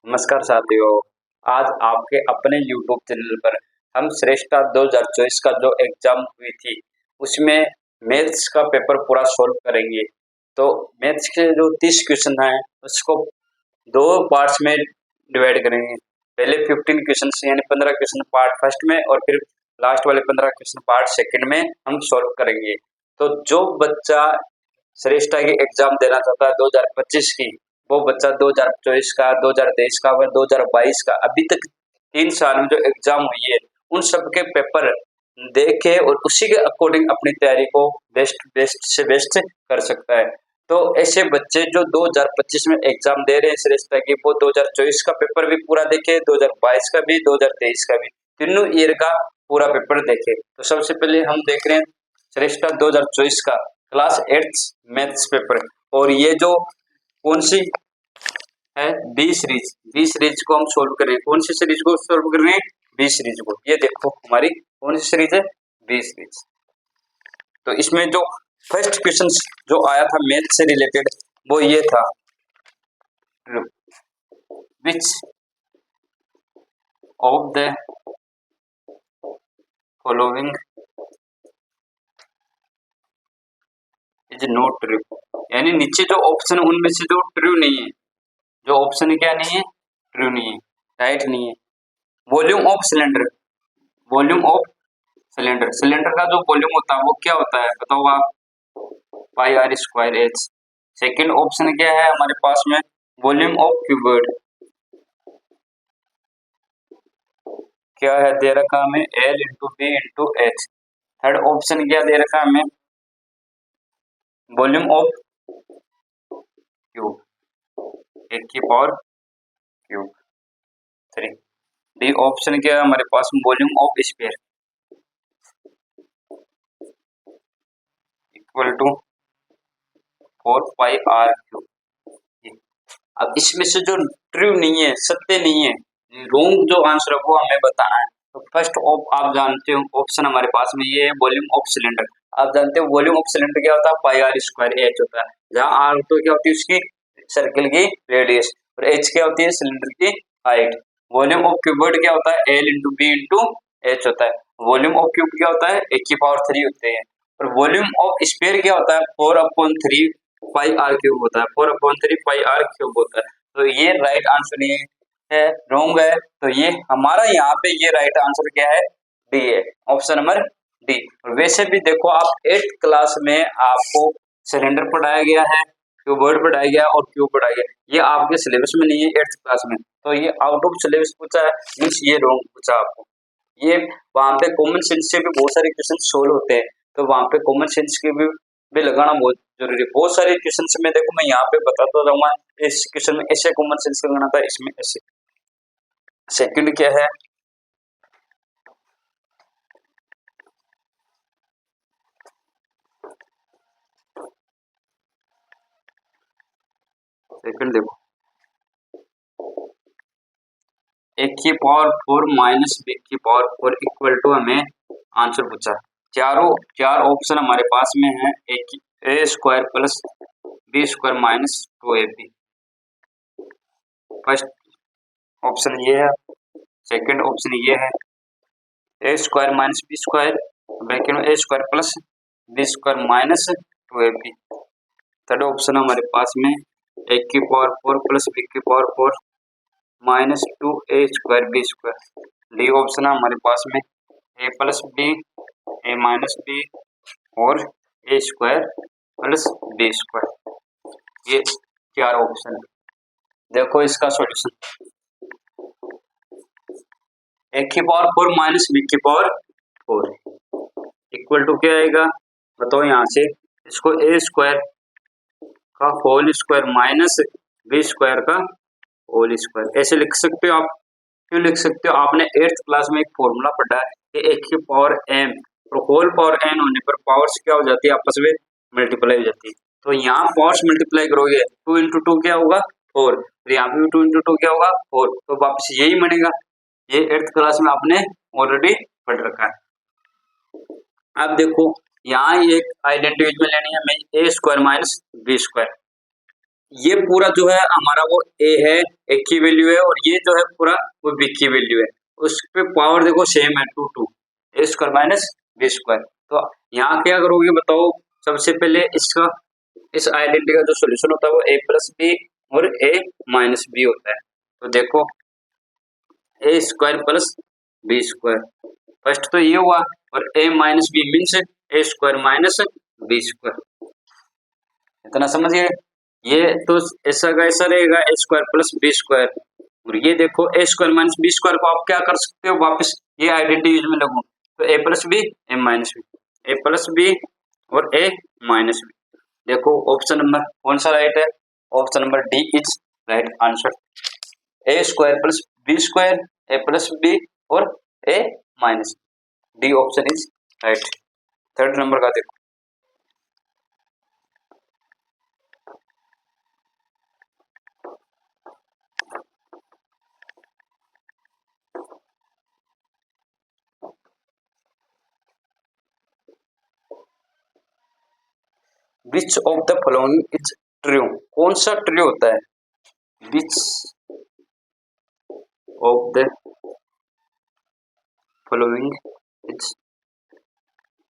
नमस्कार साथियों। आज आपके अपने YouTube चैनल पर हम श्रेष्ठा 2024 का जो एग्जाम हुई थी उसमें मैथ्स का पेपर पूरा सॉल्व करेंगे। तो मैथ्स के जो 30 क्वेश्चन हैं उसको दो पार्ट्स में डिवाइड करेंगे। पहले 15 क्वेश्चन यानी 15 क्वेश्चन पार्ट फर्स्ट में और फिर लास्ट वाले 15 क्वेश्चन पार्ट सेकंड में हम सॉल्व करेंगे। तो जो बच्चा श्रेष्ठा की एग्जाम देना चाहता है 2025 की, वो बच्चा 2024 का, 2023 का व 2022 का अभी तक 3 साल में जो एग्जाम हुई है उन सबके पेपर देखे और उसी के अकॉर्डिंग अपनी तैयारी को बेस्ट से बेस्ट कर सकता है। तो ऐसे बच्चे जो 2025 में एग्जाम दे रहे हैं श्रेष्ठा की, वो 2024 का पेपर भी पूरा देखे, 2022 का भी, 2023 का भी, तीनों ईयर का पूरा पेपर देखे। तो सबसे पहले हम देख रहे हैं श्रेष्ठा 2024 का क्लास 8 मैथ्स पेपर। और ये जो कौन सी है, बी सीरीज को हम सोल्व कर रहे हैं। कौन सी सीरीज को सोल्व कर रहे हैं? बी सीरीज को। ये देखो हमारी कौन सी सीरीज है? B series. तो इसमें जो फर्स्ट क्वेश्चन जो आया था मैथ से रिलेटेड वो ये था, विच of the following is not true. यानी नीचे जो ऑप्शन उनमें से जो ट्रू नहीं है, जो ऑप्शन क्या नहीं है? ट्रू नहीं है, राइट नहीं है। Volume of cylinder, volume of cylinder, cylinder का जो वॉल्यूम होता है वो क्या होता है बताओ आप? Pi r square h. Second option क्या है हमारे पास में? वॉल्यूम ऑफ क्यूबॉइड क्या है दे रखा हमें? L into B into H. Third option क्या दे रखा हमें? वॉल्यूम ऑफ क्यूब, एक की power cube. Three D option क्या है हमारे पास? Volume of sphere equal to 4 pi R cube. अब इसमें से जो ट्रू नहीं है, सत्य नहीं है, रोंग जो आंसर है वो हमें बताना है। तो फर्स्ट आप जानते हो ऑप्शन हमारे पास में ये है वॉल्यूम ऑफ सिलेंडर। आप जानते हो वॉल्यूम ऑफ सिलेंडर क्या होता है? पाई आर स्क्वायर एच होता है। जहाँ आर तो क्या होती है उसकी सर्कल की रेडियस और एच क्या होती है सिलेंडर की हाइट। वॉल्यूम ऑफ क्यूबॉइड क्या होता है? L into B into H होता है। वॉल्यूम ऑफ क्यूब क्या होता है? एक की पावर 3 होते हैं। और वॉल्यूम ऑफ स्फीयर क्या होता है? 4/3 पाई आर क्यूब होता है। 4/3 पाई आर क्यूब होता है। तो ये राइट आंसर नहीं है, रॉन्ग है। तो ये हमारा यहाँ पे ये राइट आंसर क्या है? डी है, ऑप्शन नंबर डी। वैसे भी देखो आप 8th क्लास में आपको सिलेंडर पढ़ाया गया है, क्यूबॉइड पढ़ाया गया और क्यूब पढ़ाया गया। ये आपके सिलेबस में नहीं है 8th क्लास में। तो ये आउट ऑफ सिलेबस पूछा है, मीन्स ये रॉन्ग पूछा आपको। ये वहां पे कॉमन सेंस से भी बहुत सारे क्वेश्चन सोल्व होते हैं, तो वहां पे कॉमन सेंस के भी लगाना बहुत जरूरी है। बहुत सारे क्वेश्चन में देखो मैं यहाँ पे बताता रहूंगा, इस क्वेश्चन में ऐसे कॉमन सेंस लगाना था, इसमें ऐसे। सेकंड क्या है? सेकंड देखो, एक की पावर 4 माइनस बी की पावर 4 इक्वल टू हमें आंसर पूछा। चार ऑप्शन हमारे पास में है, एक A square plus B square minus 2ab। First option ये है, सेकंड ऑप्शन ये है, A square minus B square bracket में A square plus B square minus 2ab। Third option हमारे पास में एक की पावर 4 प्लस बी की power 4 minus 2a square B square. D option है हमारे पास में A plus B, A minus B और A square plus B square. ये चार ऑप्शन है। देखो इसका सॉल्यूशन, एक की पावर 4 माइनस बी की पावर 4 इक्वल टू क्या आएगा बताओ? यहाँ से इसको ए स्क्वायर का whole square minus B square का होल स्क्वायर ऐसे लिख सकते हो आप। क्यों लिख सकते हो? आपने 8th क्लास में एक फॉर्मूला पढ़ा है कि एक की पावर m और होल पावर n होने पर पावर्स क्या हो जाती है? आपस में मल्टीप्लाई हो जाती है। तो यहाँ पावर्स मल्टीप्लाई करोगे 2 इंटू 2 क्या होगा? 4। तो यहाँ पे 2 इंटू 2 क्या होगा? 4। तो वापस यही बनेगा। ये 8th क्लास में आपने ऑलरेडी पढ़ रखा है। अब देखो यहाँ एक आइडेंटिटी में लेनी है हमें ए स्क्वायर माइनस बी स्क्वायर। ये पूरा जो है हमारा वो ए है, एक की वैल्यू है, और ये जो है पूरा वो बी की वैल्यू है। उस पे पावर देखो सेम है, two two A square minus B square. तो यहाँ क्या करोगे बताओ? सबसे पहले इसका इस आइडेंटिटी का जो सोल्यूशन होता है वो ए प्लस बी और ए माइनस बी होता है। तो देखो A square plus B square, first तो ये हुआ, और A minus B means A square minus B square. इतना समझिए। ये तो ऐसा का ऐसा रहेगा, A square plus B square. और ये देखो A square minus B square को आप क्या कर सकते हो, वापस ये आइडेंटिटी यूज में लगू, तो A plus B A minus B, A plus B और ए माइनस बी। देखो ऑप्शन नंबर कौन सा राइट है? Option number D is right answer. A square plus B square, A plus B और A minus, D option is right. Third number का देखो, which of the following is true? कौन सा true होता है? Which of the following is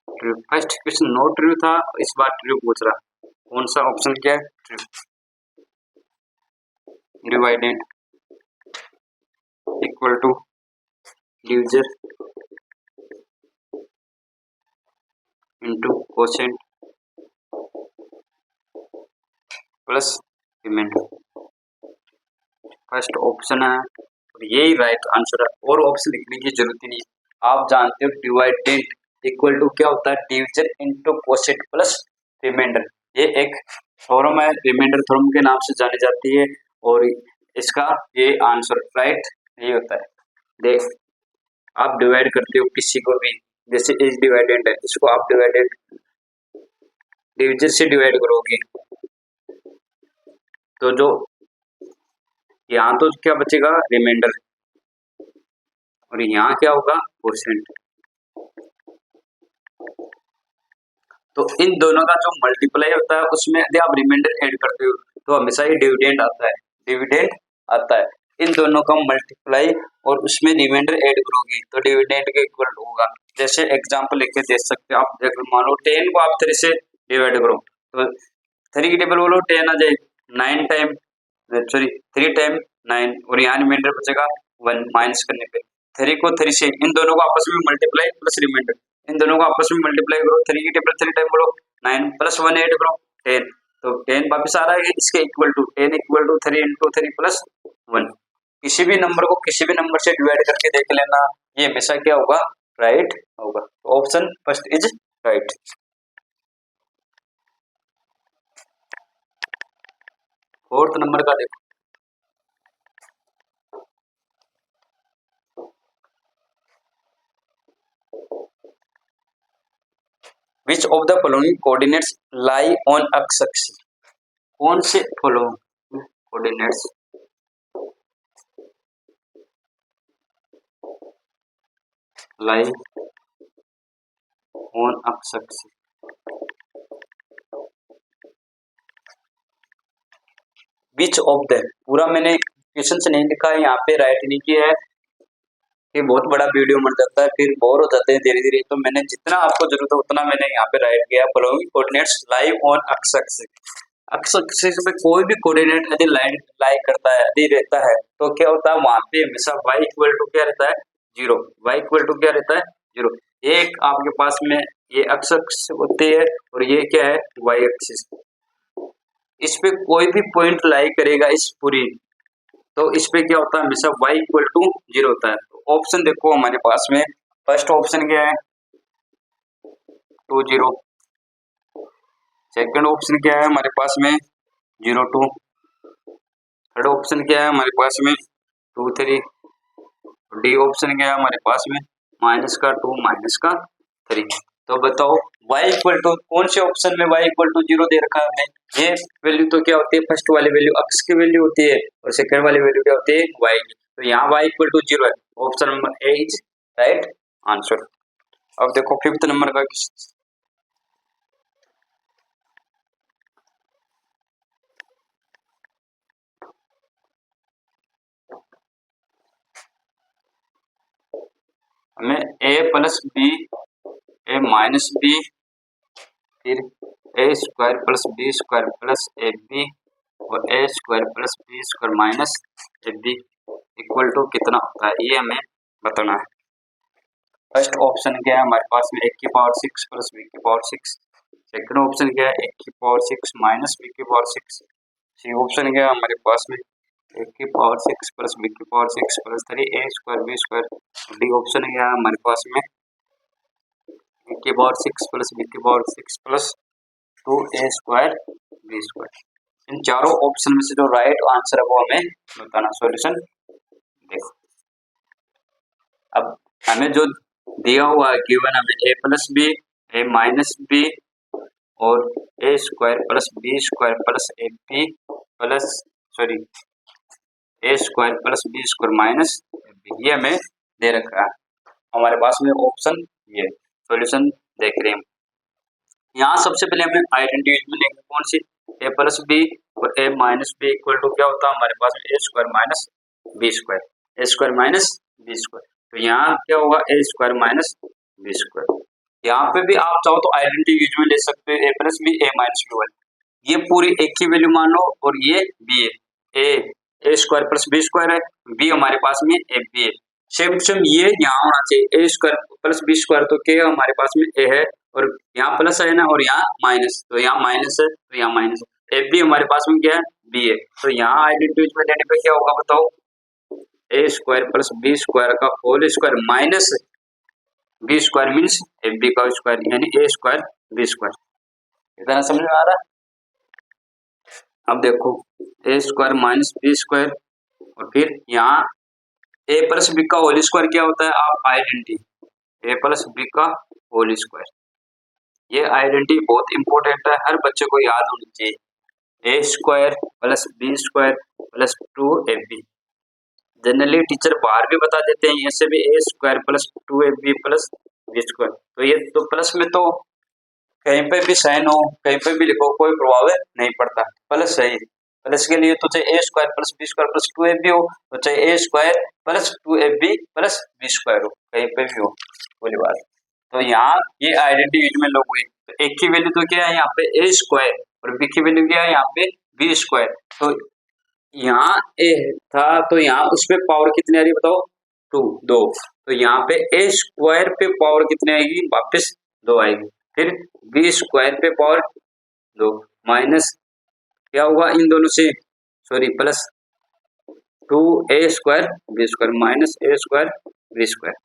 true? First question no true था, इस बार true पूछ रहा। कौन सा ऑप्शन क्या है true? Divided equal to division into quotient plus remainder. First option है और यही राइट आंसर है, और ऑप्शन लिखने की जरूरत ही नहीं है। आप जानते हो डिवाइडेड इक्वल टू क्या होता है? Division into quotient plus remainder. ये एक थ्योरम है, रिमाइंडर थ्योरम के नाम से जानी जाती है, और इसका ये आंसर राइट यही होता है। देख, आप डिवाइड करते हो किसी को भी, जैसे इज डिवाइडेड है, इसको आप डिवाइडेड डिविजन से डिवाइड करोगे, तो जो यहाँ तो क्या बचेगा? रिमाइंडर, और यहाँ क्या होगा? कोशेंट। तो इन दोनों का जो मल्टीप्लाई होता है उसमें यदि आप रिमाइंडर ऐड करते हो तो हमेशा ही डिविडेंड आता है, डिविडेंड आता है। इन दोनों का मल्टीप्लाई और उसमें रिमाइंडर ऐड करोगे तो डिविडेंड के इक्वल होगा। जैसे एग्जांपल लेके देख सकते हो आप, मान लो 10 को आप 3 से डिवाइड करो तो 3 की टेबल बोलो 10 आ जाए, 9 टाइम सॉरी 3 टाइम 9, और यहाँ रिमाइंडर बचेगा 1 माइनस करने पे। 3 को 3 से, इन दोनों को आपस में मल्टीप्लाई प्लस रिमाइंडर, इन दोनों को आपस में मल्टीप्लाई करो, 3 की टेबल 3 टाइम बोलो 9 प्लस 1 ऐड करो 10, तो 10 वापस आ रहा है इसके equal to 10 equal to 3 into 3 plus 1। किसी भी नंबर को किसी भी नंबर से डिवाइड करके देख लेना, ये हमेशा क्या होगा? राइट होगा। Option first is right. Fourth number का देखो, which of the following coordinates lie on x axis? कौन से following coordinates lie on x axis? Which of the, पूरा मैंने क्वेश्चन से नहीं लिखा है, यहाँ पे राइट नहीं किया है, ये बहुत बड़ा वीडियो बन जाता है, फिर बोर हो जाते हैं धीरे धीरे, तो मैंने जितना आपको जरूरत है उतना मैंने यहाँ पे राइट किया। Following coordinates lie on x axis. X axis पे कोई भी कोऑर्डिनेट यदि लाइन लाई करता है, यदि रहता है, तो क्या होता है? वहां पे हमेशा y इक्वल टू क्या रहता है? 0। y इक्वल टू क्या रहता है? 0। एक आपके पास में ये एक्स एक्सिस होती है और ये क्या है? y axis. इस पे कोई भी पॉइंट लाई करेगा इस पूरी, तो इस पे क्या होता है? हमेशा y इक्वल टू 0 होता है। तो ऑप्शन देखो हमारे पास में, फर्स्ट ऑप्शन क्या है? 2 0। सेकंड ऑप्शन क्या है हमारे पास में? 0 2। थर्ड ऑप्शन क्या है हमारे पास में? 2 3। डी ऑप्शन क्या है हमारे पास में? माइनस का 2 माइनस का 3। तो बताओ y इक्वल टू, कौन से ऑप्शन में y इक्वल टू 0 दे रखा है हमने? ये वैल्यू तो क्या होती है? फर्स्ट वाली वैल्यू x की वैल्यू होती है, और सेकंड वाली वैल्यू क्या होती है? y की। तो यहाँ y इक्वल टू 0 है, option number A is right answer. अब देखो फिफ्थ नंबर का, हमें A plus B, A minus B, फिर A square plus B square plus A B और A square plus B square minus A B equal to कितना होता है, ये हमें बताना है। फर्स्ट ऑप्शन क्या है हमारे पास में, ए की पावर 6 प्लस बी की पावर 6। सेकंड ऑप्शन क्या है, ए की पावर 6 माइनस बी की पावर 6। सी ऑप्शन क्या है हमारे पास में, ए की पावर 6 प्लस बी की power 6 plus 3 A square B square. D option क्या है हमारे पास में, ए की पावर 6 प्लस बी की power 6 plus 2 A square B square. इन चारों ऑप्शन में से जो राइट आंसर है वो हमें बताना। सॉल्यूशन देखो, अब हमें जो दिया हुआ है गिवन, हमें A plus B, A minus B और A square plus B square plus A B plus sorry A square plus B square minus ये हमें दे रखा है हमारे पास में ऑप्शन। ये सॉल्यूशन देख रहे हैं। यहाँ सबसे पहले हमें आइडेंटिटी में लेंगे कौन सी, ए प्लस बी और A minus B equal to क्या होता है हमारे पास में, A square minus B square, A square minus B square. तो यहाँ क्या होगा, ए स्क्वायर माइनस बी स्क्वायर। यहाँ पे भी आप चाहो तो आइडेंटिटी यूज में ले सकते हो, ए plus B A minus B वाली। ये पूरी एक ही वैल्यू मान लो और ये बी है, A square plus B square है, बी हमारे पास में ए बी है। सेम सेम ये यहाँ होना चाहिए, A square plus B square, तो क्या हमारे पास में ए है और यहाँ प्लस है ना, और यहाँ माइनस, तो यहाँ माइनस है तो यहाँ माइनस है। ए बी हमारे पास में क्या है, बी है। तो यहाँ आइडेंटिटी में लेने पे क्या होगा बताओ, A square plus B square का whole square minus B square means A B का स्क्वायर, यानी ए स्क्वायर बी स्क्वायर। इतना समझ में आ रहा है। अब देखो A square minus B square और फिर यहाँ ए प्लस बी का होल स्क्वायर क्या होता है, आप आइडेंटिटी ए प्लस बी का होल स्क्वायर। ये आइडेंटिटी बहुत इंपॉर्टेंट है, हर बच्चे को याद होनी चाहिए। A square plus B square plus 2ab। Generally teacher बाहर भी बता देते हैं, ऐसे भी A square plus 2ab plus B square. तो ये तो प्लस में तो कहीं पे भी साइन हो, कहीं पे भी लिखो, कोई प्रभाव नहीं पड़ता, प्लस है। प्लस के लिए तो चाहे A square plus B square plus 2ab हो, तो चाहे A square plus 2ab plus B square हो, कहीं पे भी हो, बोली बात। तो यहाँ ये आइडेंटिटी यूज में लोग हुए, तो एक की वैल्यू तो क्या है यहाँ पे ए स्क्वायर और बी की वैल्यू क्या है यहाँ पे बी स्क्वायर। तो यहाँ ए था तो यहाँ उस पे पावर कितनी आ रही बताओ, 2। तो यहाँ पे ए स्क्वायर पे पावर कितनी आएगी, वापस 2 आएगी। फिर बी स्क्वायर पे पावर 2 माइनस क्या होगा इन दोनों से, sorry plus 2a square B square minus A square B square.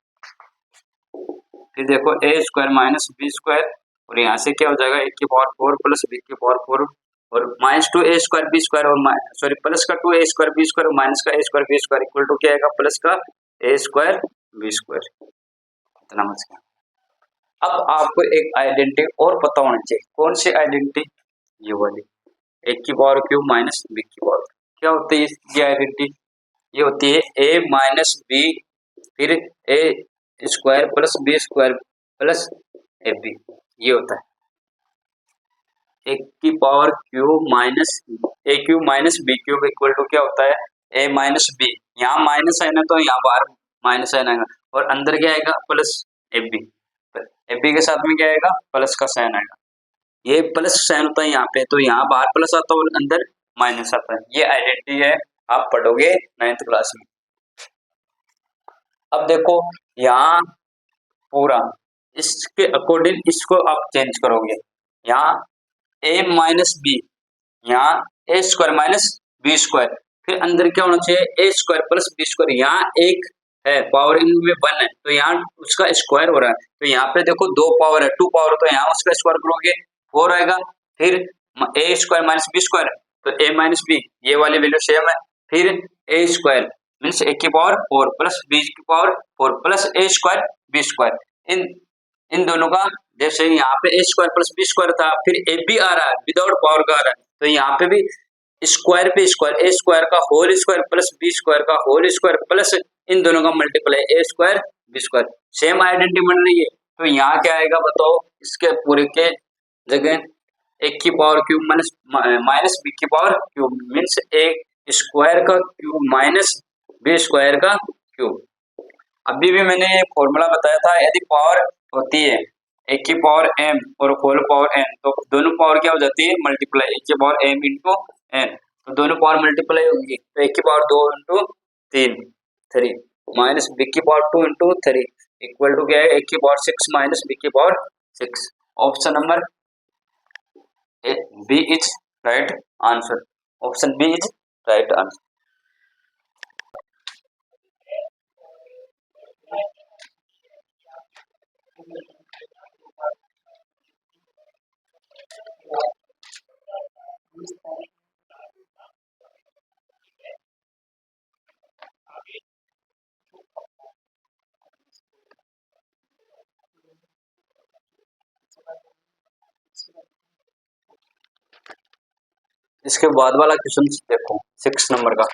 फिर देखो A square minus B square और यहाँ से क्या हो जाएगा, ए की पावर 4 प्लस बी की पावर 4 और minus 2a square B square और सॉरी प्लस का 2a स्क्वायर बी स्क्वायर और माइनस का a square B square equal to क्या आएगा, प्लस का a स्क्वायर बी स्क्वायर। इतना समझ गया। अब आपको एक आइडेंटिटी और पता होना चाहिए, कौन सी आइडेंटिटी, ये वाली, ए की पावर क्यूब माइनस बी की पावर। क्या होती है ये आइडेंटिटी, ये होती है a माइनस बी फिर a square plus B square plus A B, ये होता है ए की power cube minus A cube minus B cube equal to क्या होता है, ए माइनस बी। यहाँ माइनस है ना, तो यहाँ बाहर माइनस है ना, और अंदर क्या आएगा plus A B. A B के साथ में क्या आएगा, प्लस का साइन आएगा। ये प्लस साइन होता है यहाँ पे, तो यहाँ बाहर प्लस आता है और अंदर माइनस आता है। ये आइडेंटिटी है, आप पढ़ोगे 9th क्लास में। अब देखो यहाँ पूरा इसके अकॉर्डिंग इसको आप चेंज करोगे, यहाँ ए माइनस बी, यहाँ ए स्क्वायर माइनस बी स्क्वायर, फिर अंदर क्या होना चाहिए A square plus B square. यहाँ एक है पावर इनमें 1 है, तो यहाँ उसका स्क्वायर हो रहा है, तो यहाँ पे देखो 2 पावर है, 2 पावर, तो यहाँ उसका स्क्वायर करोगे 4 आएगा। फिर A square minus B square, तो ए माइनस बी ये वाली वैल्यू सेम है। फिर ए स्क्वायर मीन्स ए की पावर 4 प्लस बी की पावर 4 प्लस ए स्क्वायर बी स्क्वायर। इन दोनों का जैसे यहाँ पे ए स्क्वायर प्लस बी स्क्वायर था, फिर ए बी आ रहा है विदाउट पावर का आ रहा है, तो यहाँ पे भी स्क्वायर पे स्क्वायर, ए स्क्वायर का whole square plus B square का होल स्क्वायर प्लस इन दोनों का मल्टीपल है A square B square. Same identity बन रही है, तो यहाँ क्या आएगा बताओ, इसके पूरे के जगह ए की पावर क्यूब माइनस बी की power cube means A square का क्यूब माइनस बी स्क्वायर का क्यूब। अभी भी मैंने ये फॉर्मूला बताया था, यदि पावर होती है एक की पावर m और होल पावर n, तो दोनों पावर क्या हो जाती है मल्टीप्लाई, एक की पावर m इंटू n, तो दोनों पावर मल्टीप्लाई होंगी, तो एक की पावर 2 इंटू 3 माइनस बी की पावर 2 इंटू 3 इक्वल टू क्या है, एक की पावर 6 माइनस बी की power 6। Option number B is right answer, option B is right answer. इसके बाद वाला क्वेश्चन देखो 6 नंबर का,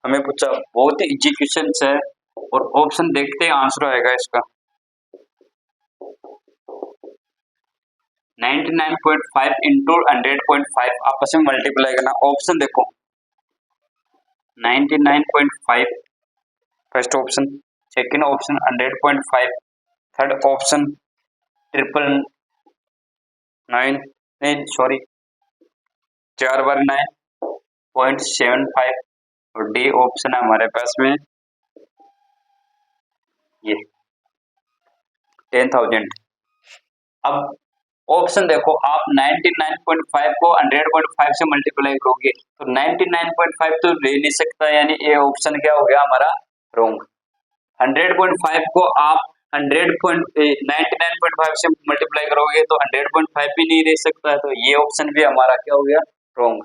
हमें पूछा बहुत ही इजी क्वेश्चन है और ऑप्शन देखते ही आंसर आएगा इसका। 99.5 इंटू 100.5 आपस में मल्टीप्लाई करना। ऑप्शन देखो 99.5 first option, second option 100.5, third option 999 नहीं सॉरी 4 बार 9.75 और डी ऑप्शन है हमारे पास में ये 10,000। अब ऑप्शन देखो आप 99.5 को 100.5 से मल्टीप्लाई करोगे तो 99.5 तो ले नहीं सकता, यानी ये ऑप्शन क्या हो गया हमारा रॉन्ग। 100.5 को आप 99.5 से मल्टीप्लाई करोगे तो 100.5 भी नहीं रह सकता है, तो ये ऑप्शन भी हमारा क्या हो गया रॉन्ग।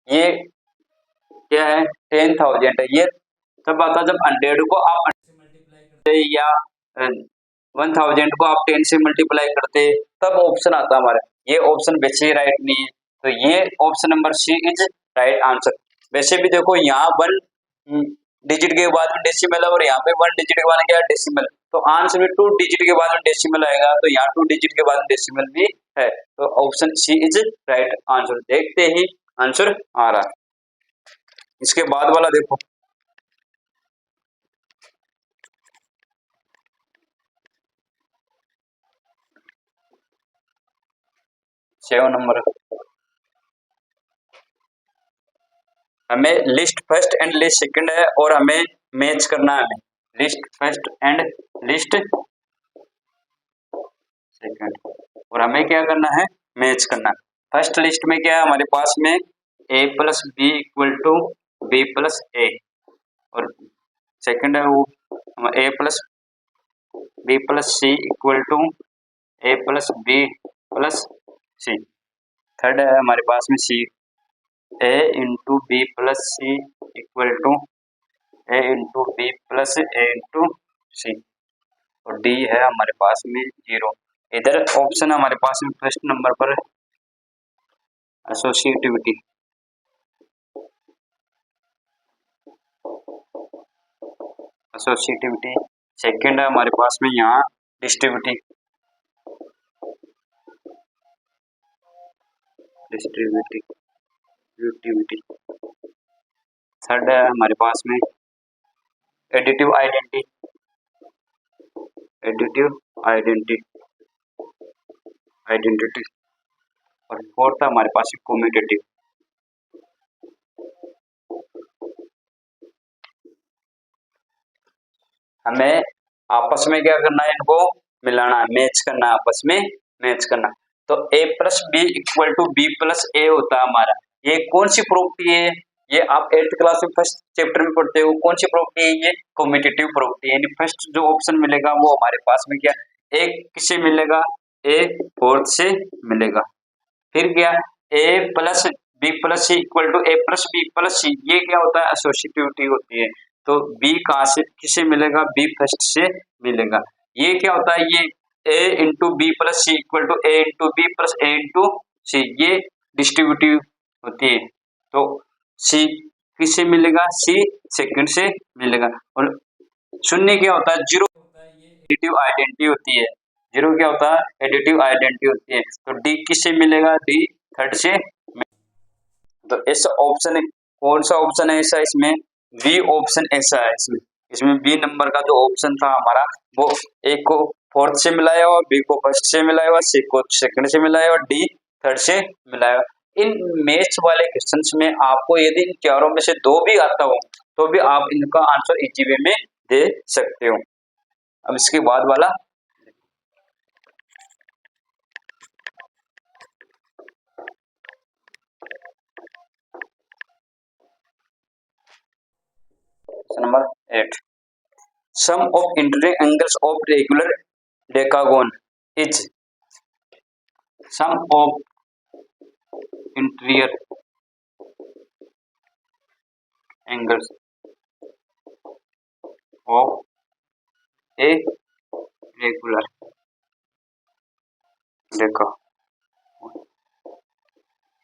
ये क्या है 10,000 है, ये तब आता जब 100 को आप मल्टीप्लाई करते या 1000 को आप 10 से मल्टीप्लाई करते तब ऑप्शन आता हमारा। ये ऑप्शन वैसे ही राइट नहीं है, तो ये option number C is right answer. वैसे भी देखो यहाँ 1 डिजिट के बाद में डेसिमल है और यहाँ पे 1 डिजिट के बाद क्या है डेसिमल, तो आंसर में 2 डिजिट के बाद में डेसिमल आएगा, तो यहाँ 2 डिजिट के बाद डेसिमल भी है, तो option C is right answer. देखते ही आंसर आ रहा है। इसके बाद वाला देखो 7 नंबर, हमें list first and list second है और हमें मैच करना है, हमें list first and list second और हमें क्या करना है मैच करना है। फर्स्ट लिस्ट में क्या है हमारे पास में a plus B equal to B plus A, और सेकंड है वो a plus B plus C equal to A plus B plus C, third है हमारे पास में C a into B plus C equal to A into B plus A into C, और D है हमारे पास में 0। इधर ऑप्शन हमारे पास में फर्स्ट नंबर पर एसोसिएटिविटी, एसोसिएटिविटी, सेकंड है हमारे पास में यहाँ डिस्ट्रीब्यूटी, डिस्ट्रीब्यूटी यूटिविटी, थर्ड है हमारे पास में additive identity, additive identity identity, और फोर्थ है हमारे पास कम्यूटेटिव। हमें आपस में क्या करना है, इनको मिलाना है, मैच करना है, आपस में मैच करना। तो a plus B equal to B plus A होता है हमारा। ये कौन सी प्रॉपर्टी है, ये आप 8th क्लास में फर्स्ट चैप्टर में पढ़ते हो, कौन सी प्रॉपर्टी है ये कम्यूटेटिव प्रॉपर्टी है, यानी फर्स्ट जो ऑप्शन मिलेगा वो हमारे पास में क्या ए किससे मिलेगा, ए फोर्थ से मिलेगा। फिर क्या a plus B plus C equal to A plus B plus C, ये क्या होता है एसोसिएटिविटी होती है, तो b कहाँ से किससे मिलेगा, b फर्स्ट से मिलेगा। ये क्या होता है, ये a into B plus C equal to A into B plus A into C, ये डिस्ट्रीब्यूटिव होती है, तो c किससे मिलेगा, c सेकंड से मिलेगा। और शून्य क्या होता है, जीरो होता है, ये एडिटिव आइडेंटिटी होती है, जीरो क्या होता है एडिटिव आइडेंटिटी होती है, तो d किससे मिलेगा, d थर्ड से। तो ऐसा ऑप्शन कौन सा ऑप्शन है ऐसा, इसमें बी ऑप्शन ऐसा है इसमें। इसमें बी नंबर का जो ऑप्शन था हमारा, वो ए को फोर्थ से मिलाया हुआ, बी को फर्स्ट से मिलाया हुआ, सी को सेकंड से मिलाया हुआ, डी थर्ड से मिलाया हुआ। इन मैथ्स वाले क्वेश्चंस में आपको यदि इन चारों में से दो भी आता हो तो भी आप इनका आंसर इजी वे में दे सकते हो। अब इसके बाद वाला number 8, sum of interior angles of regular decagon is, sum of interior angles of a regular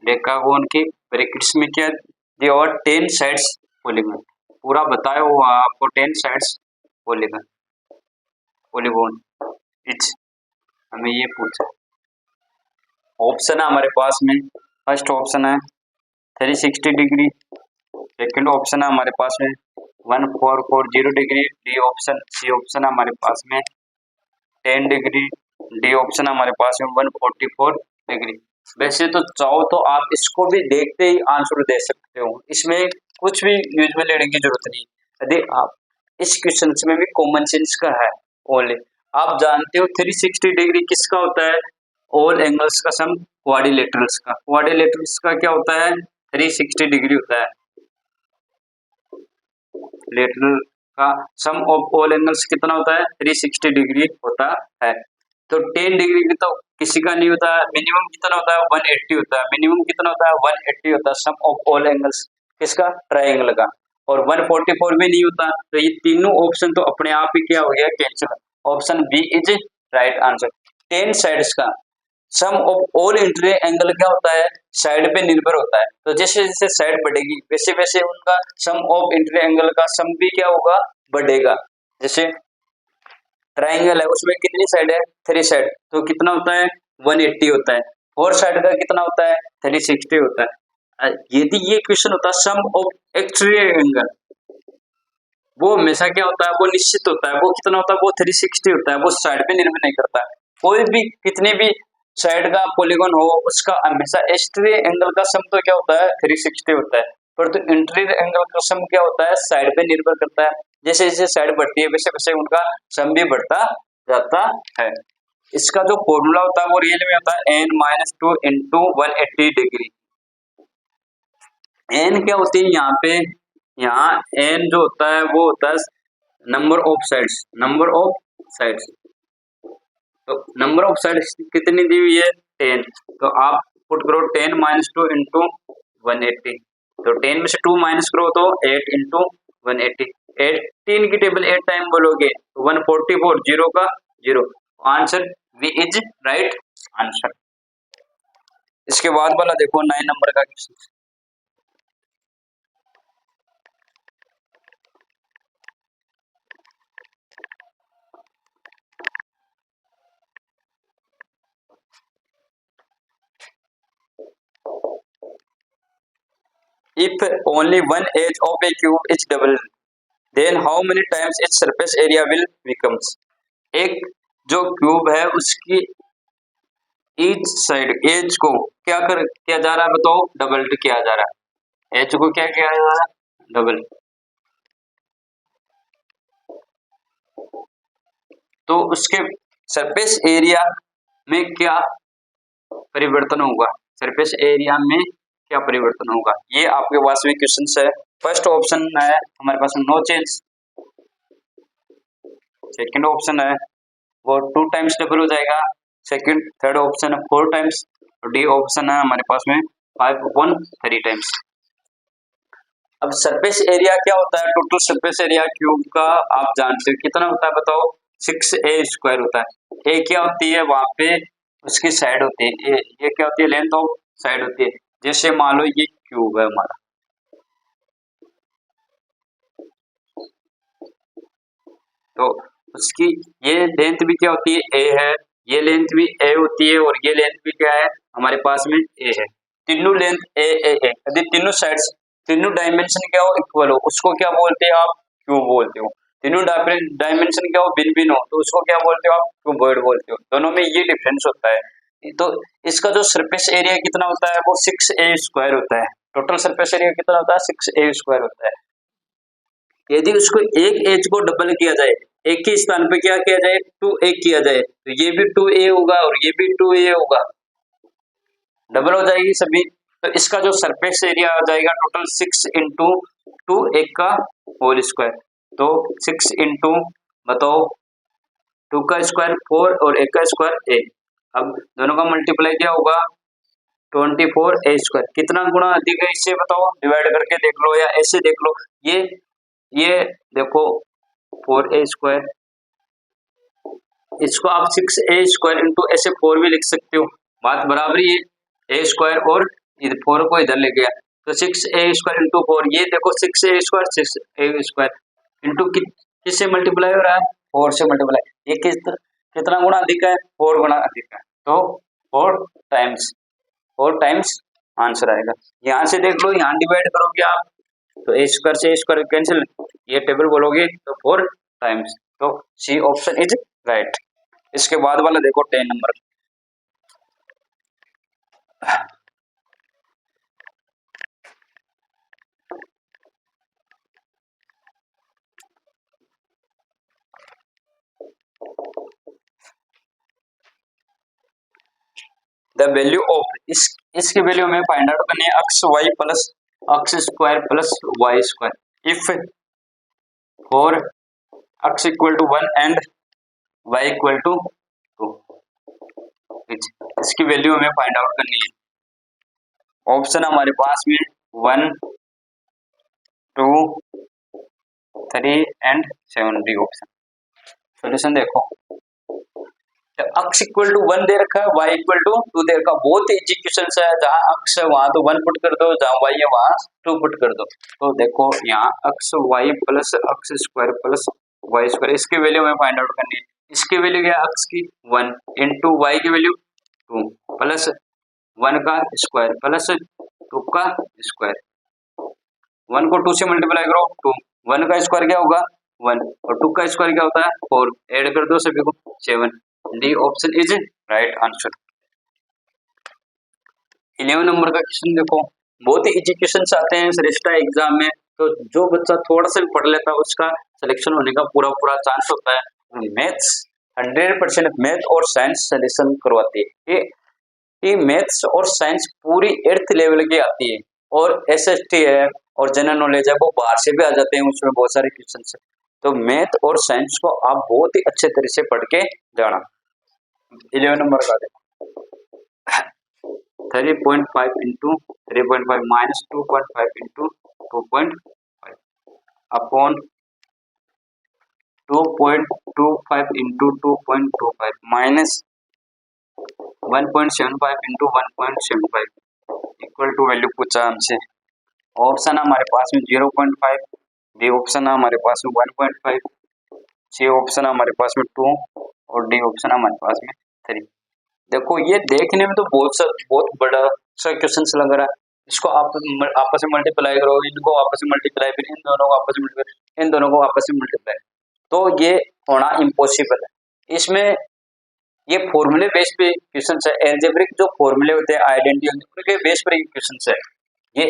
decagon के ब्रैकेट्स में क्या दिया हुआ, 10 साइड्स पॉलीगन, पूरा बताया हुआ आपको 10 साइड्स पॉलीगन पॉलीगोन इच, हमें ये पूछा। ऑप्शन है हमारे पास में, फर्स्ट ऑप्शन है 360 डिग्री, सेकंड ऑप्शन है हमारे पास में 1440 degree, D option, C option है हमारे पास में 10 डिग्री, डी ऑप्शन है हमारे पास में 144 डिग्री। वैसे तो चाहो तो आप इसको भी देखते ही आंसर दे सकते हो, इसमें कुछ भी यूज में लेने की जरूरत नहीं। यदि आप इस क्वेश्चन में भी कॉमन सेंस का है ओनली, आप जानते हो 360 डिग्री किसका होता है, ऑल एंगल्स का सम क्वाड्रिलेटरल्स का, क्वाड्रिलेटरल्स का क्या होता है 360 डिग्री होता है, लेटरल का सम ऑफ ऑल एंगल्स कितना होता है 360 डिग्री होता है। तो 10 डिग्री की तो किसी का नहीं होता है, मिनिमम कितना होता है 180 होता है, मिनिमम कितना होता है 180 होता है सम ऑफ ऑल एंगल्स किसका, ट्रायंगल का, और 144 भी नहीं होता। तो ये तीनों ऑप्शन तो अपने आप ही क्या हो गया, cancel. Option B is right answer. 10 sides का sum of all interior angle क्या होता है, साइड पे निर्भर होता है। तो जैसे जैसे साइड बढ़ेगी वैसे वैसे उनका सम ऑफ इंटीरियर एंगल का सम भी क्या होगा, बढ़ेगा। जैसे ट्राइंगल है उसमें कितनी साइड है, 3 साइड, तो कितना होता है 180 होता है, 4 साइड का कितना होता है 360 होता है। यदि ये क्वेश्चन होता है सम ऑफ एक्सटीरियर एंगल, वो हमेशा क्या होता है, वो निश्चित होता है, वो कितना होता है, वो 360 होता है, वो साइड पे निर्भर नहीं करता है। कोई भी कितनी भी साइड का पॉलीगन हो उसका हमेशा एक्सटीरियर एंगल का सम तो क्या होता है 360 होता है, परंतु इंटीरियर एंगल का सम क्या होता है, साइड पे निर्भर करता है। जैसे जैसे साइड बढ़ती है वैसे वैसे उनका सम भी बढ़ता जाता है। इसका जो फॉर्मूला होता है वो रियल में होता है n-2 इंटू 180 डिग्री। एन क्या होती है यहाँ पे, यहाँ एन जो होता है वो होता है number of sides, number of sides. तो नंबर ऑफ साइड्स कितनी दी हुई है 10, तो आप पुट करो 10-2 इंटू 180, तो 10 में से 2 माइनस करो तो 8 इंटू 180, 18 की टेबल 8 टाइम बोलोगे तो 144, जीरो का zero, answer B is right answer. इसके बाद वाला देखो 9 नंबर का question, if only one edge of a cube is double, then how many times its surface area will becomes। एक जो क्यूब है उसकी ईच साइड एज को क्या किया जा रहा है, बताओ डबल किया जा रहा है, एज को क्या किया जा रहा है, डबल। तो उसके सरफेस एरिया में क्या परिवर्तन होगा, सरफेस एरिया में क्या परिवर्तन होगा, ये आपके पास में क्वेश्चन है। फर्स्ट ऑप्शन है हमारे पास नो चेंज, सेकंड ऑप्शन है वो 2 टाइम्स डबल हो जाएगा, सेकंड थर्ड ऑप्शन है 4 टाइम्स, और डी ऑप्शन है हमारे पास में 5/3 टाइम्स। अब सरफेस एरिया क्या होता है, टोटल सरफेस एरिया क्यूब का आप जानते हो कितना होता है, बताओ 6a² होता है। ए क्या होती है, वहां पे उसकी साइड होती है, ये क्या होती है, लेंथ ऑफ साइड होती है। जैसे मान लो ये क्यूब है हमारा, तो उसकी ये लेंथ भी क्या होती है, ए है, ये लेंथ भी ए होती है, और ये लेंथ भी क्या है हमारे पास में ए है। तीनों लेंथ ए ए ए, यदि तीनों साइड्स तीनों डायमेंशन क्या हो, इक्वल हो, उसको क्या बोलते हैं आप, क्यूब बोलते हो। तीनों डायमेंशन क्या हो, भिन्न भिन्न हो, तो उसको क्या बोलते हो आप, क्यूबॉइड बोलते हो। दोनों में ये डिफरेंस होता है। तो इसका जो सरफेस एरिया कितना होता है, वो 6a² होता है। टोटल सरफेस एरिया कितना होता है, 6a² होता है। यदि उसको एक एज को डबल किया जाए, एक ही स्थान पे क्या किया जाए, 2a किया जाए, तो ये भी 2a होगा और ये भी 2a होगा, डबल हो जाएगी सभी। तो इसका जो सरफेस एरिया आ जाएगा टोटल 6 इंटू 2 एक का होल स्क्वायर। तो 6 इंटू बताओ 2 का स्क्वायर 4 और 1 का स्क्वायर 8। अब दोनों का मल्टीप्लाई क्या होगा, 24a²। कितना गुना अधिक है इससे बताओ, डिवाइड करके देख लो या ऐसे देख लो। ये देखो 4a², इसको आप 6a² इंटू ऐसे 4 भी लिख सकते हो, बात बराबरी है। a² और 4 को इधर ले गया, तो 6a² इंटू 4, ये देखो 6a² 6a² इंटू किससे मल्टीप्लाई हो रहा है, 4 से मल्टीप्लाई। ये कितना गुना अधिक है, 4 गुना अधिक है, तो 4 टाइम्स आंसर आएगा। यहाँ से देख लो, यहाँ डिवाइड करोगे आप तो a² से a² कैंसिल, ये टेबल बोलोगे तो 4 टाइम्स, तो सी ऑप्शन इज राइट। इसके बाद वाला देखो 10 नंबर, द वैल्यू ऑफ, इसकी वैल्यू हमें फाइंड आउट करनी है, x y plus x² plus y²। If for x equal to 1 and y equal to 2, इसकी वैल्यू हमें फाइंड आउट करनी है। ऑप्शन हमारे पास में 1 2 3 एंड 7 डी ऑप्शन। सॉल्यूशन देखो, x इक्वल टू 1 दे रखा है, y इक्वल टू 2 दे रखा है। बहुत इजी क्वेश्चन है, जहाँ x है वहां तो 1 पुट कर दो, जहाँ y है वहां 2 पुट कर दो। तो देखो यहाँ x y plus x² plus y², इसकी वैल्यू हमें फाइंड आउट करनी है। इसकी वैल्यू क्या है, x की 1 इंटू y की वैल्यू 2 प्लस 1 का स्क्वायर प्लस 2 का स्क्वायर। 1 को 2 से मल्टीप्लाई करो 2, 1 का स्क्वायर क्या होगा 1 और 2 का स्क्वायर क्या होता है 4, ऐड कर दो सभी को 7। D option is right answer. 11 number का क्वेश्चन देखो, बहुत ही इजी क्वेश्चन आते हैं श्रेष्ठा एग्जाम में, तो जो बच्चा थोड़ा सा भी पढ़ लेता है उसका सिलेक्शन होने का पूरा पूरा चांस होता है। मैथ्स 100% मैथ और साइंस सॉल्यूशन करवाती है। ये मैथ्स और साइंस पूरी 8th लेवल की आती है, और SST है और जनरल नॉलेज है वो बाहर से भी आ जाते हैं, उसमें बहुत सारे क्वेश्चन है। तो मैथ और साइंस को आप बहुत ही अच्छे तरह से पढ़ के जाना। 11 नंबर का देखो, 3.5 into 3.5 minus 2.5 into 2.5 upon 2.25 into 2.25 minus 1.75 into 1.75 equal to value पूछा हमसे। ऑप्शन हमारे पास में 0.5, बी ऑप्शन हमारे पास में 1.5, सी ऑप्शन हमारे पास में 2 और डी ऑप्शन हमारे पास में 3। देखो ये देखने में तो बहुत बड़ा सा क्वेश्चन लग रहा है, इसको आप आपस में मल्टीप्लाई करो, इनको आपस में मल्टीप्लाई, फिर इन दोनों को आपस में मल्टीप्लाई, इन दोनों को आपस में मल्टीप्लाई, तो ये होना इम्पॉसिबल है। इसमें ये फॉर्मूले बेस पे क्वेश्चन है, एल्जेब्रिक जो फॉर्मूले होते हैं, आइडेंटिटी उनके बेस पर क्वेश्चन है। ये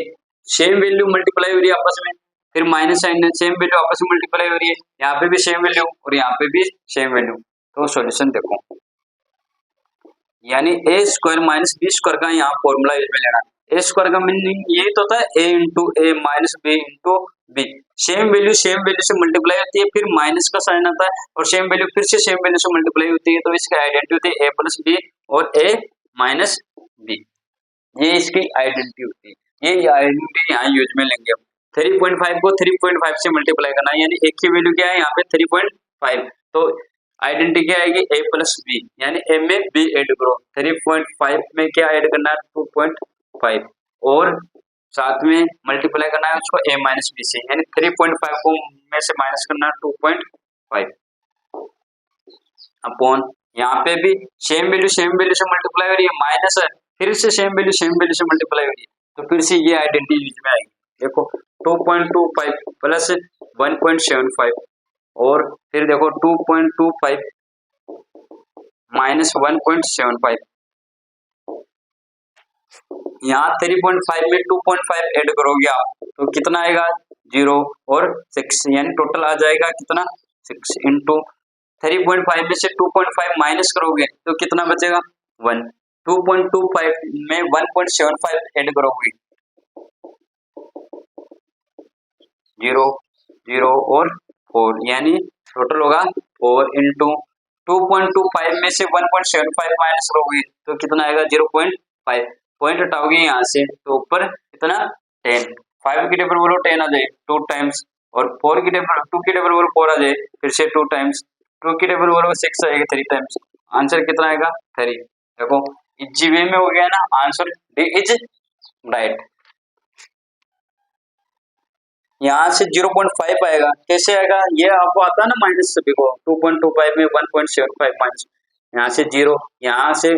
सेम वैल्यू मल्टीप्लाई हो रही है आपस में, फिर माइनस साइन सेम वैल्यू आपस में मल्टीप्लाई हो रही है, यहाँ पे भी सेम वैल्यू और यहाँ पे भी सेम वैल्यू। तो सॉल्यूशन देखो, यानी a² माइनस b² का यहाँ फॉर्मूला यूज में लेना। a² का मीनिंग ये तो होता है a into A minus b into B. Same value से मल्टीप्लाई होती है, फिर माइनस का साइन आता है और सेम वैल्यू फिर से सेम वैल्यू से मल्टीप्लाई होती है, तो इसकी आइडेंटिटी होती है a प्लस बी और a माइनस बी। ये इसकी आइडेंटिटी होती है, ये आइडेंटिटी यहाँ यूज में लेंगे। 3.5 को 3.5 से मल्टीप्लाई करना है, यानी एक की वैल्यू क्या है यहाँ पे 3.5, तो आइडेंटिटी क्या आएगी a प्लस बी, यानी a में b ऐड करो, 3.5 में क्या ऐड करना है 2.5 और साथ में मल्टीप्लाई करना है उसको a माइनस बी से, यानी 3.5 को में से माइनस करना है 2.5 अपॉन यहाँ पे भी सेम वैल्यू से मल्टीप्लाई हो रही है, माइनस है फिर से सेम वैल्यू से मल्टीप्लाई हो रही है, तो फिर से ये आइडेंटिटी यूज में आएगी। देखो 2.25 प्लस 1.75 और फिर देखो 2.25 माइनस 1.75, यहाँ 3.5 में 2.5 ऐड करोगे आप तो कितना आएगा 0 और 6, यानी टोटल आ जाएगा कितना 6 इंटू 3.5 में से 2.5 माइनस करोगे तो कितना बचेगा 1, 2.25 में 1.75 ऐड करोगे 0 0 और 4, यानी टोटल होगा 4 इंटू 2.25 में से 1.75 माइनस करोगे तो कितना आएगा 0.5, पॉइंट हटाओगे यहाँ से तो ऊपर कितना 10, 5 की टेबल बोलो 10 आ जाए 2 टाइम्स, और 4 की टेबल 2 की टेबल बोलो 4 आ जाए फिर से 2 टाइम्स, 2 की टेबल बोलो 6 आएगा 3 टाइम्स, आंसर कितना आएगा 3। देखो इजी वे में हो गया ना, आंसर डी इज राइट। यहाँ से 0.5 आएगा, कैसे आएगा ये आपको आता है ना माइनस सभी को, 2.25 में 1.75 माइनस, यहाँ से 0, यहाँ से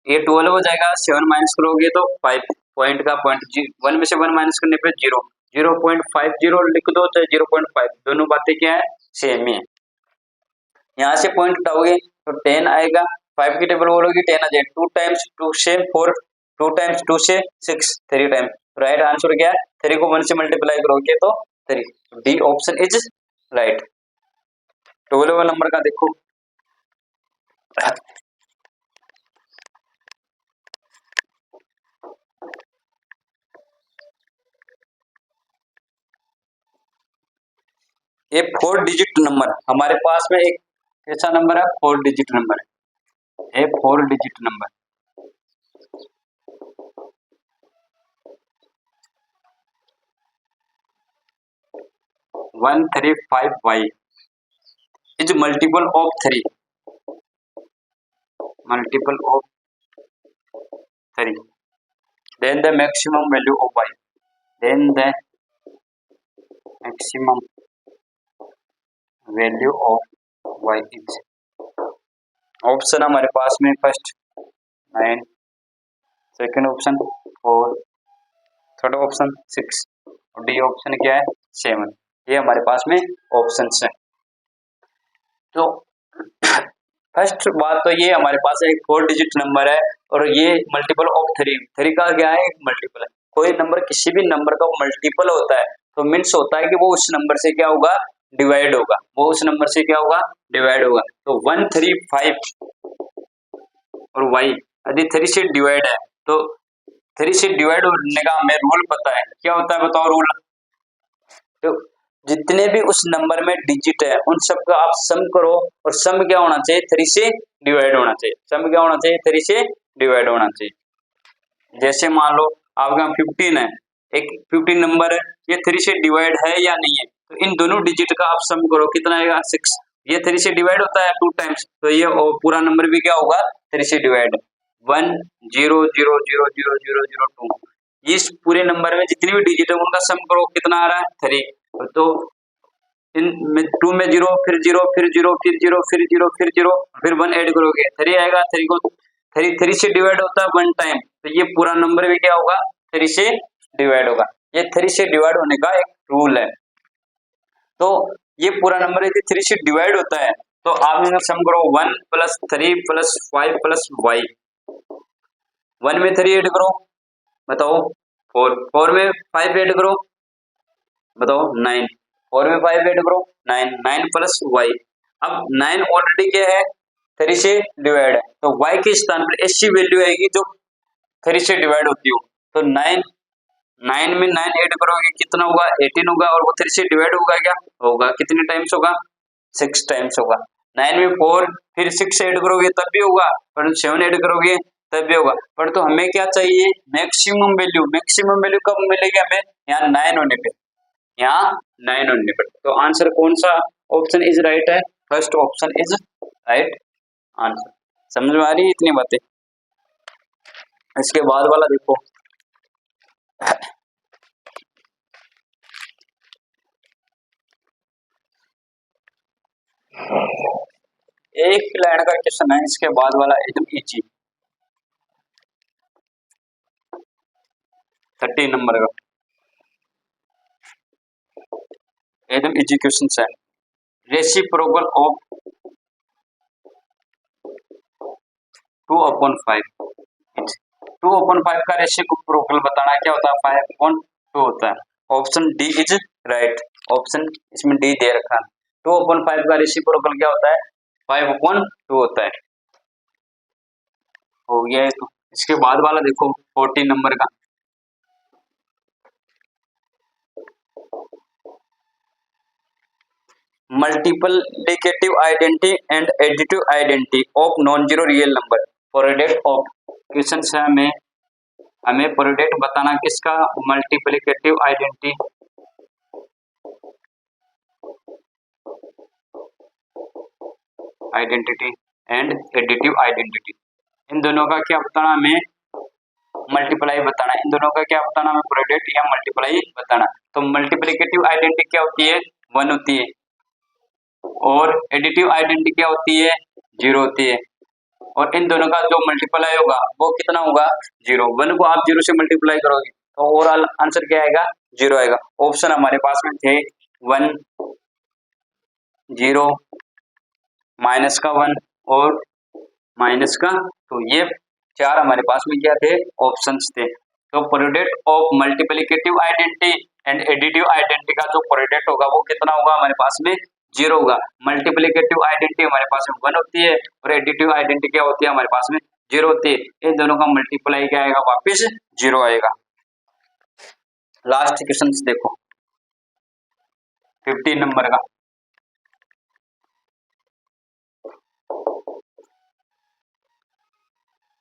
ये 12 हो जाएगा, 7 माइनस करोगे तो 5, पॉइंट का पॉइंट 1 में से 1 माइनस करने पे 0, 0.50 लिख दो चाहे 0.5, दोनों बातें क्या है सेम ही है। यहाँ से पॉइंट हटाओगे तो 10 आएगा, 5 की टेबल बोलोगे 10 आ जाएगा, 2 टाइम्स 2 से 4, 2 टाइम्स 2 से 6, 3 टाइम, राइट आंसर क्या है 3 को 1 से मल्टीप्लाई करोगे तो 3, D option is right. 12 number का देखो, ये 4 डिजिट नंबर हमारे पास में एक ऐसा नंबर है 4 डिजिट नंबर है, 4 digit number 135y is multiple of 3, multiple of 3, then the maximum value of y, then the maximum value of y is, option हमारे पास में first 9, second option 4, third option 6 और डी ऑप्शन क्या है 7, ये हमारे पास में ऑप्शंस है। तो फर्स्ट बात तो ये हमारे पास एक 4 डिजिट नंबर है और ये मल्टीपल ऑफ 3, 3 का क्या है मल्टीपल है, कोई नंबर किसी भी नंबर का मल्टीपल होता है तो मीन्स होता है कि वो उस नंबर से क्या होगा डिवाइड होगा, वो उस नंबर से क्या होगा डिवाइड होगा, तो 135 और y यदि 3 से डिवाइड है तो 3 से डिवाइड होने का हमें रूल पता है, क्या होता है बताओ रूल, तो जितने भी उस नंबर में डिजिट है उन सबका आप सम करो और सम क्या होना चाहिए 3 से डिवाइड होना चाहिए, सम क्या होना चाहिए 3 से डिवाइड होना चाहिए। जैसे मान लो आपके यहाँ 15 है, एक 15 नंबर है, ये 3 से डिवाइड है या नहीं है, तो इन दोनों डिजिट का आप सम करो कितना आएगा 6, ये 3 से डिवाइड होता है 2 टाइम्स तो ये पूरा नंबर भी क्या होगा 3 से डिवाइड 1 0 0 0 0 0 0 2, इस पूरे नंबर में जितनी भी डिजिट है उनका सम करो कितना आ रहा है 3, तो इन में 2 में 0 फिर 0 फिर 0 फिर 0 फिर 0 फिर 0 फिर 1 ऐड करोगे 3 आएगा, 3 को 3 से डिवाइड होता है 1 टाइम तो ये पूरा नंबर भी क्या होगा 3 से डिवाइड होगा, ये 3 से डिवाइड होने का एक रूल है। तो ये पूरा नंबर यदि 3 से डिवाइड होता है तो आप इनका सम करो 1 प्लस 3 प्लस 5 प्लस वाई, 1 में 3 ऐड करो बताओ 4, 4 में 5 ऐड करो बताओ 9, 4 में 5 ऐड करो 9, 9 प्लस वाई, अब 9 ऑलरेडी क्या है 3 से डिवाइड है तो y के स्थान पर ऐसी वैल्यू आएगी जो 3 से डिवाइड होती हो, तो 9 9 में 9 ऐड करोगे कितना होगा 18 होगा, और वो 3 से डिवाइड होगा क्या होगा कितने टाइम्स होगा 6 टाइम्स होगा, 9 में 4 फिर 6 ऐड करोगे तब भी होगा, पर 7 ऐड करोगे तब भी होगा, पर तो हमें क्या चाहिए मैक्सिमम वैल्यू, मैक्सिमम वैल्यू कब मिलेगी हमें यहाँ 9 होने पे, यहाँ 9 होने पर, तो आंसर कौन सा ऑप्शन इज राइट है, first option is right answer. समझ में आ रही है इतनी बातें। इसके बाद वाला देखो, एक लाइन का क्वेश्चन है, इसके बाद वाला एकदम इजी 30 नंबर का एकदम इजी क्वेश्चन है। Reciprocal of 2/5। 2/5 का रेसिप्रोकल बताना क्या होता है, 5/2 होता है। Option D is right. Option इसमें डी दे रखा है। 2/5 का रेसिप्रोकल क्या होता है, 5/2 होता है। हो गया है। तो इसके बाद वाला देखो 14 नंबर का, multiplicative identity and additive identity of non zero real number. Product of question है, हमें प्रोडक्ट बताना किसका, multiplicative identity and additive identity, इन दोनों का क्या बताना हमें, मल्टीप्लाई बताना। इन दोनों का क्या बताना हमें, प्रोडक्ट या मल्टीप्लाई बताना। तो मल्टीप्लिकेटिव आइडेंटिटी क्या होती है, 1 होती है, और एडिटिव आइडेंटिटी क्या होती है, 0 होती है। और इन दोनों का जो मल्टीप्लाई होगा वो कितना होगा, 0। 1 को आप 0 से मल्टीप्लाई करोगे तो ओवरऑल आंसर क्या आएगा, 0 आएगा। ऑप्शन हमारे पास में थे 1, 0, माइनस का 1 और माइनस का 2। ये 4 हमारे पास में क्या थे, ऑप्शंस थे। तो product of multiplicative identity and additive identity का जो प्रोडक्ट होगा वो कितना होगा, हमारे पास में 0 होगा। मल्टीप्लिकेटिव आइडेंटिटी हमारे पास में 1 होती है और एडिटिव आइडेंटिटी क्या होती है, हमारे पास में 0 होती है। इन दोनों का मल्टीप्लाई क्या आएगा, वापस 0 आएगा। लास्ट क्वेश्चन देखो 15 नंबर का,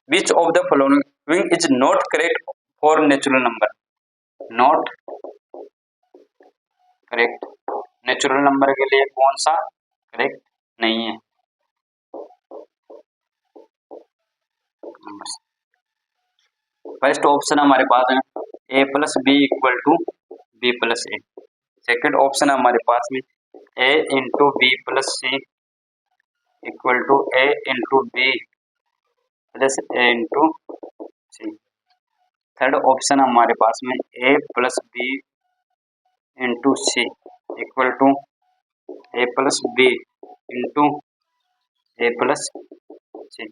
Which of the following is not correct for natural number? Not correct। Natural number के लिए कौन सा करेक्ट नहीं है। फर्स्ट ऑप्शन हमारे पास है a plus B equal to B plus A. Second option हमारे पास में a into B plus C equal to a into B plus A into C. Third option हमारे पास में a plus B into C equal to A plus B into A plus C.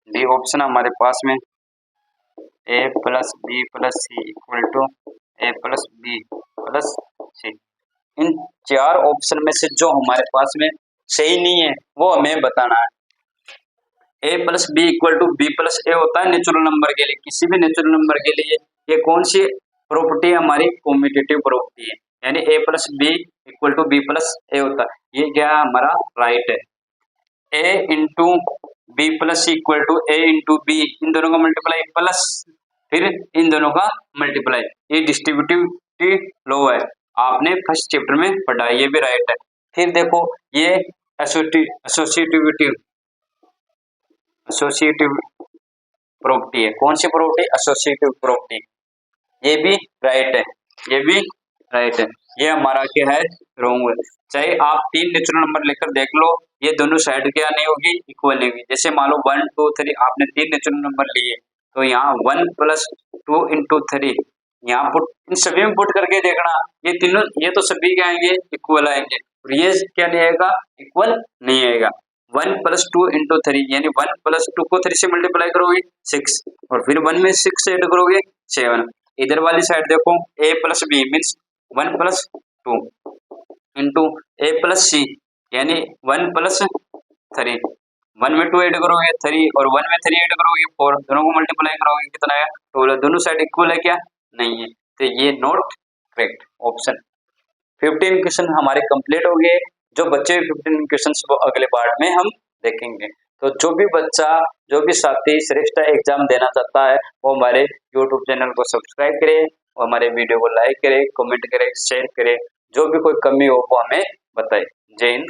D option हमारे पास में A plus B plus C equal to A plus B plus C. इन 4 ऑप्शन में से जो हमारे पास में सही नहीं है वो हमें बताना है। A plus B equal to B plus A होता है नेचुरल नंबर के लिए। किसी भी नेचुरल नंबर के लिए ये कौन सी प्रॉपर्टी हमारी, कम्यूटेटिव प्रॉपर्टी है, यानी A plus B equal to B plus A होता है। ये क्या हमारा राइट है। A into B plus equal to A into B, इन दोनों का मल्टीप्लाई प्लस फिर इन दोनों का मल्टीप्लाई, ये डिस्ट्रीब्यूटिविटी लॉ है, आपने फर्स्ट चैप्टर में पढ़ा है, ये भी राइट है। फिर देखो ये एसोसिएटिविटी प्रॉपर्टी है। कौन सी प्रॉपर्टी, एसोसिएटिव प्रॉपर्टी, ये भी राइट है, ये भी राइट है। ये हमारा क्या है, रॉन्ग है। चाहे आप 3 नेचुरल नंबर लेकर देख लो, ये दोनों साइड क्या नहीं होगी, इक्वल नहीं होगी। जैसे मान लो 1 2 3 आपने 3 नेचुरल नंबर लिए तो यहाँ 1 प्लस 2 इंटू 3 यहाँ पुट, इन सभी में पुट करके देखना, ये तीनों, ये तो सभी क्या आएंगे, इक्वल आएंगे। और ये क्या नहीं आएगा, इक्वल नहीं आएगा। 1 प्लस 2 इंटू 3 यानी 1 प्लस 2 को 3 से मल्टीप्लाई करोगे 6 और फिर 1 में 6 ऐड करोगे 7। इधर वाली साइड देखो a plus B means 1 plus 2 into A plus C यानी 1 प्लस 3। 1 में 2 ऐड करोगे 3 और 1 में 3 ऐड करोगे 4, दोनों को मल्टीप्लाई करोगे कितना है 12। दोनों साइड इक्वल है क्या, नहीं है, तो ये नॉट करेक्ट ऑप्शन। 15 क्वेश्चन हमारे कंप्लीट हो गए। जो बच्चे 15 क्वेश्चन वो अगले पार्ट में हम देखेंगे। तो जो भी बच्चा, जो भी साथी श्रेष्ठ एग्जाम देना चाहता है वो हमारे यूट्यूब चैनल को सब्सक्राइब करे और हमारे वीडियो को लाइक करे, कमेंट करे, शेयर करे। जो भी कोई कमी हो वो हमें बताए। जय हिंद।